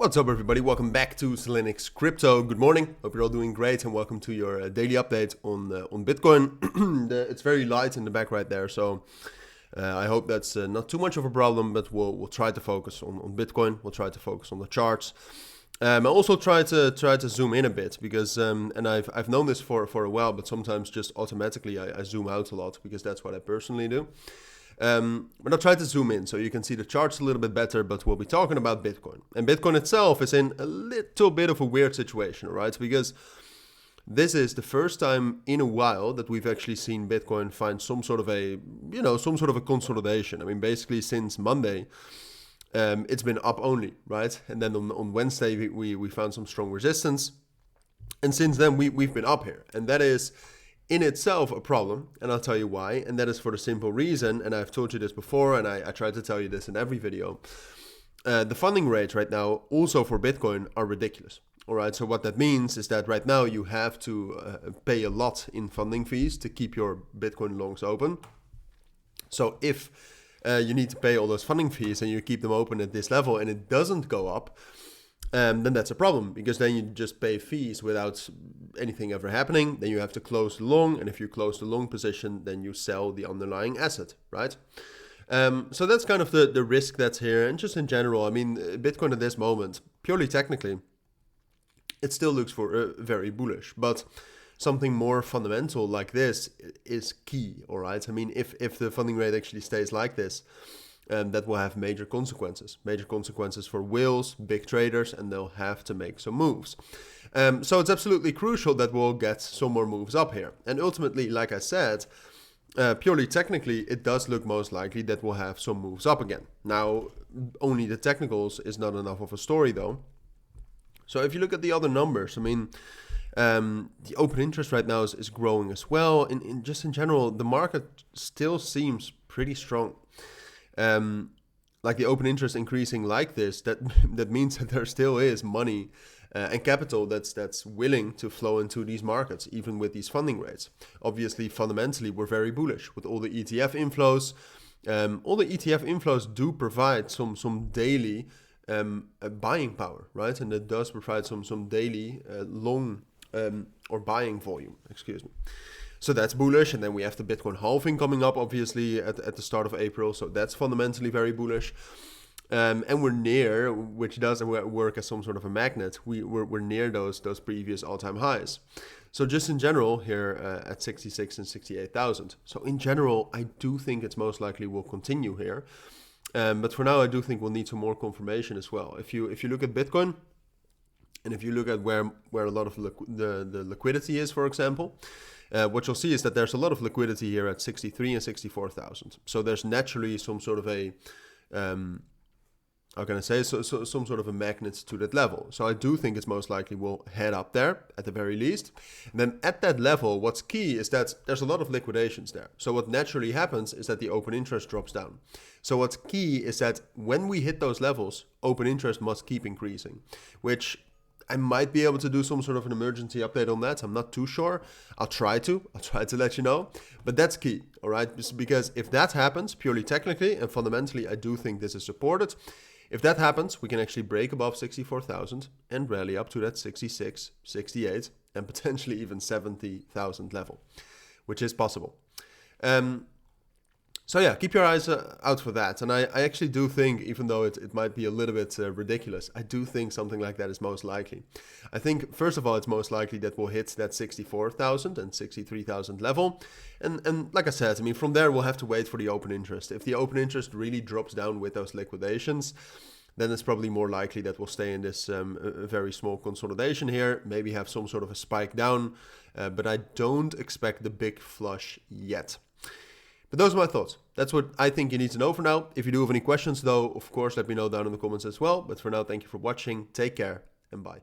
What's up everybody, welcome back to Cilinix Crypto. Good morning, hope you're all doing great and welcome to your daily update on Bitcoin. It's very light in the back right there, so I hope that's not too much of a problem, but we'll try to focus on Bitcoin. We'll try to focus on the charts. I also try to zoom in a bit because, and I've known this for a while, but sometimes just automatically I zoom out a lot because that's what I personally do. But I'll try to zoom in so you can see the charts a little bit better, but we'll be talking about Bitcoin. And Bitcoin itself is in a little bit of a weird situation, right? Because this is the first time in a while that we've actually seen Bitcoin find some sort of a consolidation. I mean, basically since Monday, it's been up only, right? And then on Wednesday, we found some strong resistance. And since then, we've been up here. And that is in itself a problem, and I'll tell you why, and that is for the simple reason, and I've told you this before, and I try to tell you this in every video. The funding rates right now, also for Bitcoin, are ridiculous. All right, so what that means is that right now you have to pay a lot in funding fees to keep your Bitcoin longs open. So if you need to pay all those funding fees and you keep them open at this level and it doesn't go up, then that's a problem, because then you just pay fees without anything ever happening. Then you have to close the long, and if you close the long position, then you sell the underlying asset, right? So that's kind of the risk that's here. And just in general, I mean, Bitcoin at this moment, purely technically, it still looks very bullish, but something more fundamental like this is key, all right? I mean, if the funding rate actually stays like this, that will have major consequences for whales, big traders, and they'll have to make some moves. So it's absolutely crucial that we'll get some more moves up here. And ultimately, like I said, purely technically, it does look most likely that we'll have some moves up again. Now, only the technicals is not enough of a story though. So if you look at the other numbers, I mean, the open interest right now is growing as well. In general, the market still seems pretty strong. Like the open interest increasing like this, that means that there still is money and capital that's willing to flow into these markets, even with these funding rates. Obviously, fundamentally, we're very bullish with all the ETF inflows. All the ETF inflows do provide some daily buying power, right? And it does provide some daily long or buying volume, excuse me. So that's bullish, and then we have the Bitcoin halving coming up, obviously, at the start of April. So that's fundamentally very bullish. And we're near, which does work as some sort of a magnet, we're near those previous all-time highs. So just in general, here at 66 and 68,000. So in general, I do think it's most likely will continue here. But for now, I do think we'll need some more confirmation as well. If you look at Bitcoin, and if you look at where a lot of the liquidity is, for example, what you'll see is that there's a lot of liquidity here at 63 and 64,000. So there's naturally some sort of a, how can I say, so some sort of a magnet to that level. So I do think it's most likely will head up there at the very least. And then at that level, what's key is that there's a lot of liquidations there. So what naturally happens is that the open interest drops down. So what's key is that when we hit those levels, open interest must keep increasing, which I might be able to do some sort of an emergency update on that. I'm not too sure. I'll try to let you know. But that's key, all right? Because if that happens, purely technically and fundamentally, I do think this is supported. If that happens, we can actually break above 64,000 and rally up to that 66, 68, and potentially even 70,000 level, which is possible. So yeah, keep your eyes out for that. And I actually do think, even though it might be a little bit ridiculous, I do think something like that is most likely. I think, first of all, it's most likely that we'll hit that 64,000 and 63,000 level. And like I said, I mean, from there, we'll have to wait for the open interest. If the open interest really drops down with those liquidations, then it's probably more likely that we'll stay in this very small consolidation here, maybe have some sort of a spike down, but I don't expect the big flush yet. But those are my thoughts. That's what I think you need to know for now. If you do have any questions, though, of course, let me know down in the comments as well. But for now, thank you for watching. Take care and bye.